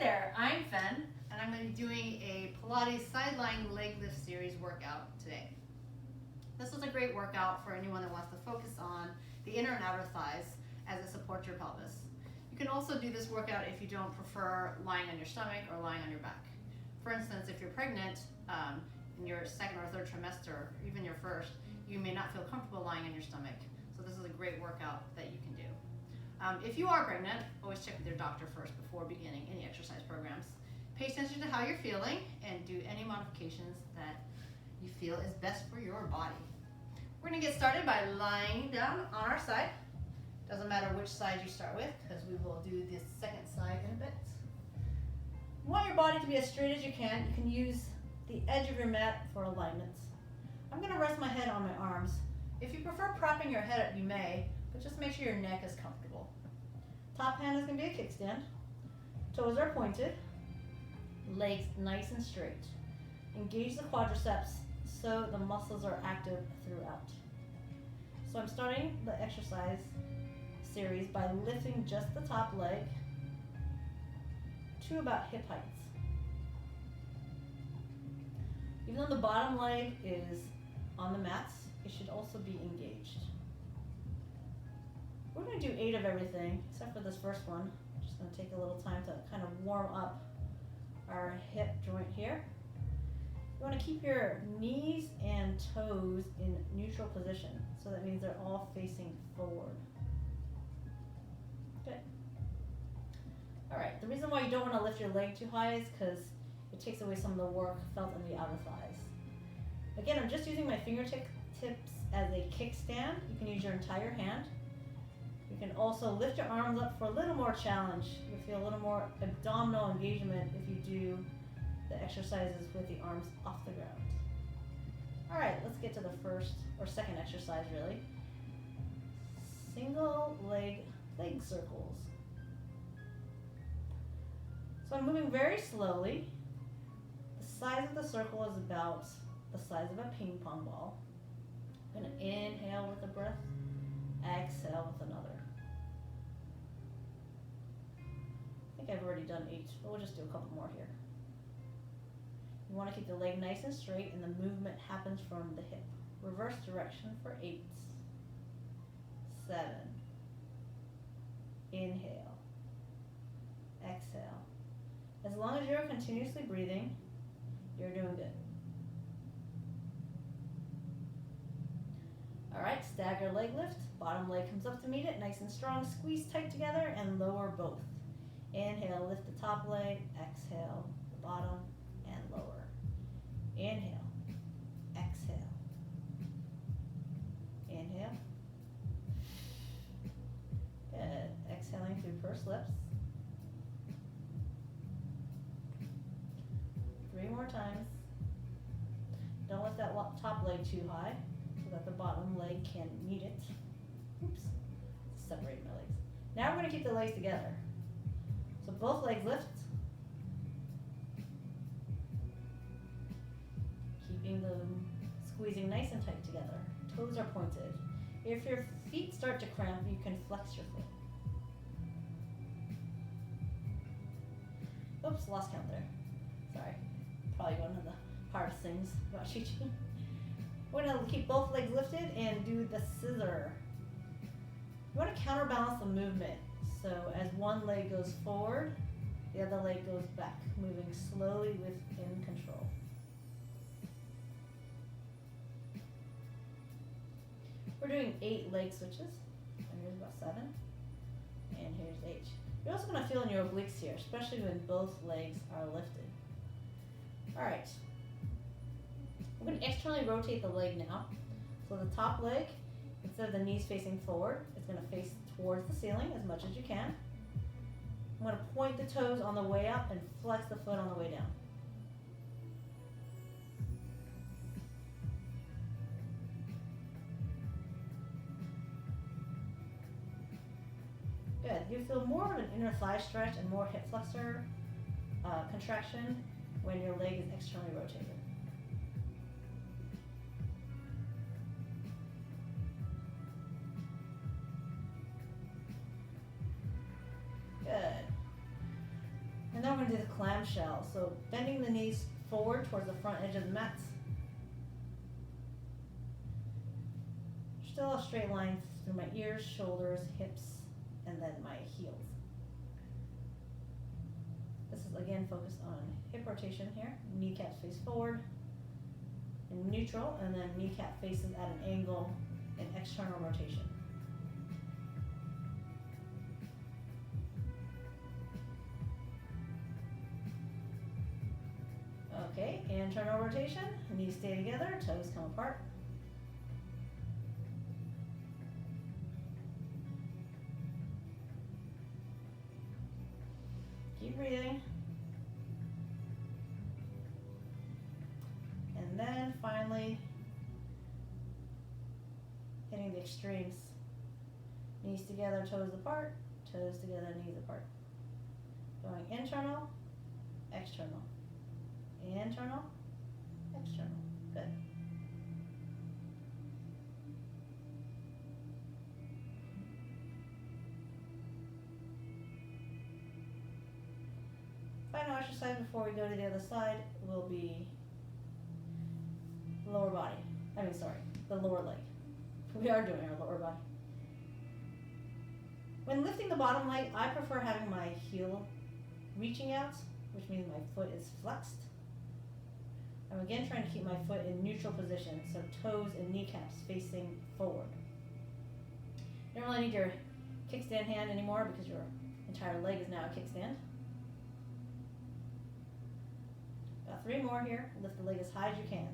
there, I'm Fen, and I'm going to be doing a Pilates sideline leg lift series workout today. This is a great workout for anyone that wants to focus on the inner and outer thighs as it supports your pelvis. You can also do this workout if you don't prefer lying on your stomach or lying on your back. For instance, if you're pregnant in your second or third trimester, or even your first, you may not feel comfortable lying on your stomach. So this is a great workout that you can do. If you are pregnant, always check with your doctor first before beginning any exercise programs. Pay attention to how you're feeling and do any modifications that you feel is best for your body. We're going to get started by lying down on our side. Doesn't matter which side you start with, because we will do the second side in a bit. You want your body to be as straight as you can. You can use the edge of your mat for alignment. I'm going to rest my head on my arms. If you prefer propping your head up, you may, but just make sure your neck is comfortable. Top hand is going to be a kickstand. Toes are pointed. Legs nice and straight. Engage the quadriceps so the muscles are active throughout. So I'm starting the exercise series by lifting just the top leg to about hip height. Even though the bottom leg is on the mats, it should also be engaged. We're going to do 8 of everything, except for this first one. Just going to take a little time to kind of warm up our hip joint here. You want to keep your knees and toes in neutral position. So that means they're all facing forward. Good. All right, the reason why you don't want to lift your leg too high is because it takes away some of the work felt in the outer thighs. Again, I'm just using my fingertips as a kickstand. You can use your entire hand. You can also lift your arms up for a little more challenge. You'll feel a little more abdominal engagement if you do the exercises with the arms off the ground. All right, let's get to the first or second exercise really. Single leg circles. So I'm moving very slowly. The size of the circle is about the size of a ping pong ball. I'm going to inhale with a breath, exhale with another. I think I've already done 8, but we'll just do a couple more here. You want to keep the leg nice and straight, and the movement happens from the hip. Reverse direction for 8, 7, inhale, exhale. As long as you're continuously breathing, you're doing good. All right, stagger leg lift. Bottom leg comes up to meet it, nice and strong. Squeeze tight together and lower both. Inhale, lift the top leg. Exhale, the bottom and lower. Inhale, exhale. Inhale. Good. Exhaling through pursed lips. 3 more times. Don't lift that top leg too high so that the bottom leg can meet it. Oops, separated my legs. Now we're going to keep the legs together. So both legs lift. Keeping them squeezing nice and tight together. Toes are pointed. If your feet start to cramp, you can flex your foot. Oops, lost count there. Sorry. Probably one of the hardest things about teaching. We're going to keep both legs lifted and do the scissor. You want to counterbalance the movement. So as one leg goes forward, the other leg goes back, moving slowly within control. We're doing 8 leg switches. And here's about 7. And here's 8. You're also going to feel in your obliques here, especially when both legs are lifted. All right. We're going to externally rotate the leg now. So the top leg, instead of the knees facing forward, it's going to face towards the ceiling as much as you can. I'm going to point the toes on the way up and flex the foot on the way down. Good. You feel more of an inner thigh stretch and more hip flexor contraction when your leg is externally rotated. And then we're going to do the clamshell. So bending the knees forward towards the front edge of the mats. Still a straight line through my ears, shoulders, hips, and then my heels. This is again focused on hip rotation here. Kneecaps face forward in neutral, and then kneecap faces at an angle in external rotation. Okay, internal rotation, knees stay together, toes come apart. Keep breathing. And then finally, hitting the extremes. Knees together, toes apart, toes together, knees apart. Going internal, external. Internal, external. Good. Final exercise before we go to the other side will be lower body. The lower leg. We are doing our lower body. When lifting the bottom leg, I prefer having my heel reaching out, which means my foot is flexed. I'm again trying to keep my foot in neutral position, so toes and kneecaps facing forward. You don't really need your kickstand hand anymore because your entire leg is now a kickstand. About 3 more here. Lift the leg as high as you can.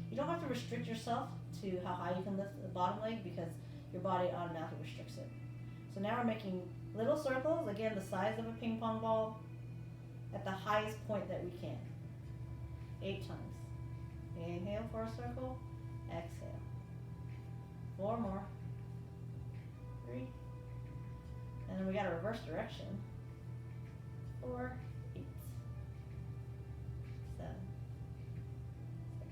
You don't have to restrict yourself to how high you can lift the bottom leg because your body automatically restricts it. So now we're making little circles, again the size of a ping pong ball, at the highest point that we can. 8 times. Inhale for a circle, exhale. 4 more. 3. And then we got a reverse direction. 4, 8, 7, 6,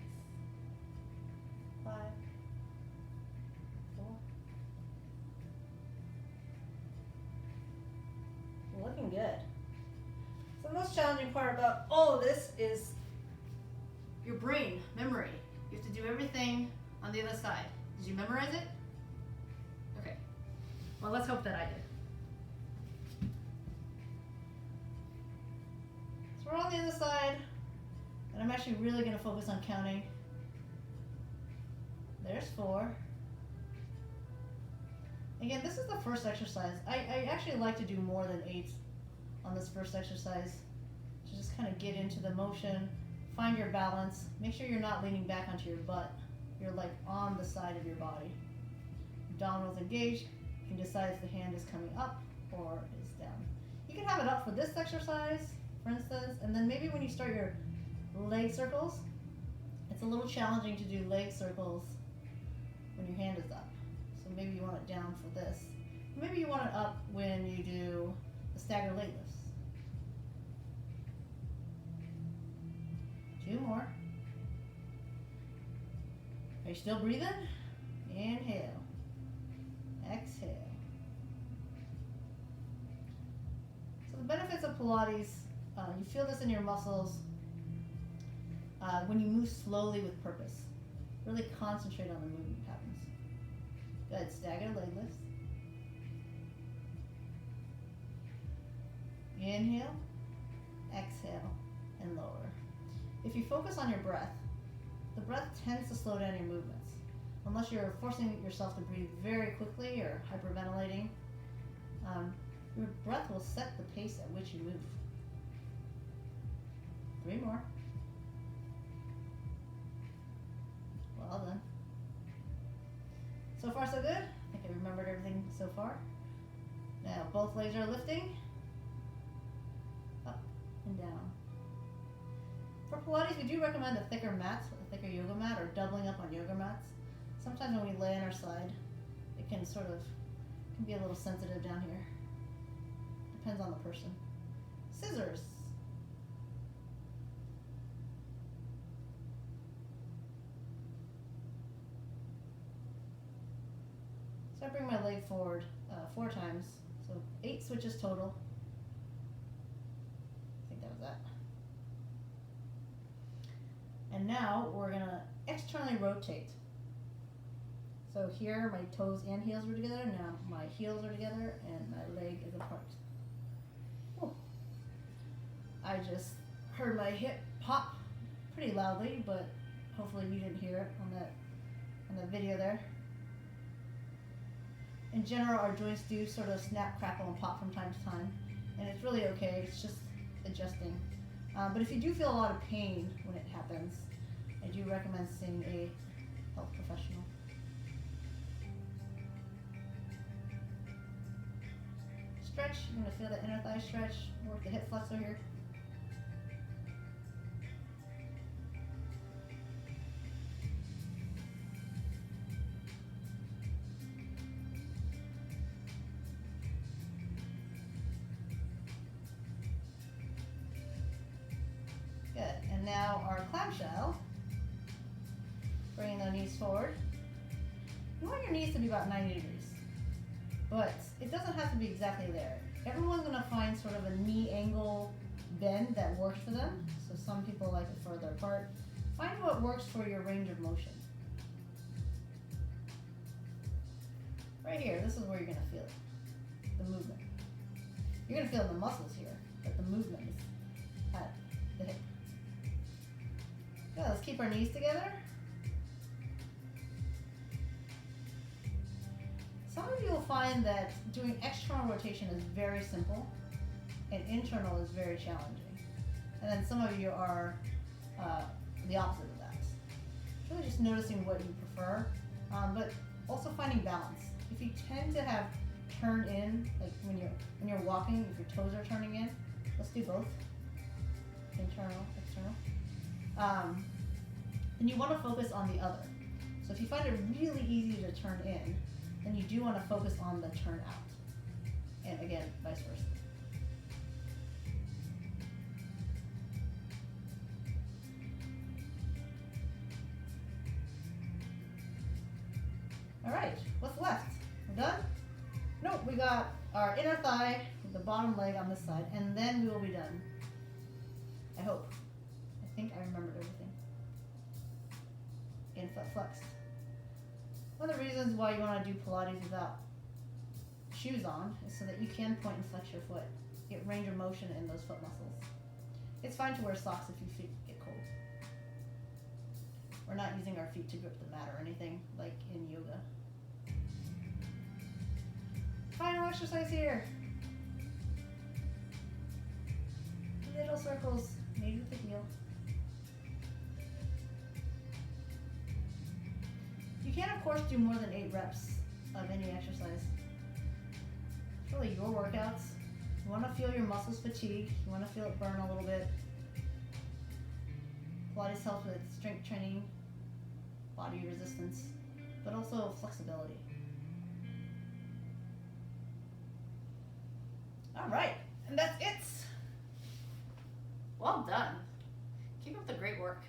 5, 4. Looking good. So the most challenging part about all of this is your brain, memory. You have to do everything on the other side. Did you memorize it? Okay. Well, let's hope that I did. So we're on the other side, and I'm actually really going to focus on counting. There's 4. Again, this is the first exercise. I actually like to do more than 8 on this first exercise to just kind of get into the motion. Find your balance. Make sure you're not leaning back onto your butt. You're like on the side of your body. Abdominals engaged. You can decide if the hand is coming up or is down. You can have it up for this exercise, for instance, and then maybe when you start your leg circles, it's a little challenging to do leg circles when your hand is up. So maybe you want it down for this. Maybe you want it up when you do the staggered leg lifts. 2 more. Are you still breathing? Inhale. Exhale. So the benefits of Pilates, you feel this in your muscles when you move slowly with purpose. Really concentrate on the movement patterns. Good. Staggered leg lifts. Inhale. Exhale. And lower. If you focus on your breath, the breath tends to slow down your movements. Unless you're forcing yourself to breathe very quickly or hyperventilating, your breath will set the pace at which you move. 3 more. Well done. So far so good. I think I remembered everything so far. Now both legs are lifting. Up and down. For Pilates, we do recommend a thicker mat, a thicker yoga mat, or doubling up on yoga mats. Sometimes when we lay on our side, it can be a little sensitive down here. Depends on the person. Scissors. So I bring my leg forward 4 times, so 8 switches total. that was that. And now we're gonna externally rotate. So here my toes and heels are together. Now my heels are together and my leg is apart. Whew. I just heard my hip pop pretty loudly, but hopefully you didn't hear it on the video there. In general, our joints do sort of snap, crackle, and pop from time to time, and it's really okay. It's just adjusting. But if you do feel a lot of pain when it happens, I do recommend seeing a health professional. Stretch. You're going to feel the inner thigh stretch. Work the hip flexor here. Good. And now our clamshell. Bringing the knees forward. You want your knees to be about 90 degrees. But it doesn't have to be exactly there. Everyone's going to find sort of a knee angle bend that works for them. So some people like it further apart. Find what works for your range of motion. Right here, this is where you're going to feel it. The movement. You're going to feel the muscles here, but the movement is at the hip. Good, let's keep our knees together. Some of you will find that doing external rotation is very simple and internal is very challenging. And then some of you are the opposite of that. It's really just noticing what you prefer, but also finding balance. If you tend to have turned in, like when you're walking, if your toes are turning in, let's do both, internal, external. Then you want to focus on the other. So if you find it really easy to turn in, then you do want to focus on the turn out. And again, vice versa. All right, what's left? We're done? Nope, we got our inner thigh, the bottom leg on this side, and then we will be done. I hope. I think I remembered everything. In foot flex. One of the reasons why you want to do Pilates without shoes on is so that you can point and flex your foot. Get range of motion in those foot muscles. It's fine to wear socks if your feet get cold. We're not using our feet to grip the mat or anything like in yoga. Final exercise here. Little circles made with the heel. You can, of course, do more than 8 reps of any exercise. It's really your workouts. You want to feel your muscles fatigue. You want to feel it burn a little bit. Pilates helps with strength training, body resistance, but also flexibility. All right, and that's it. Well done. Keep up the great work.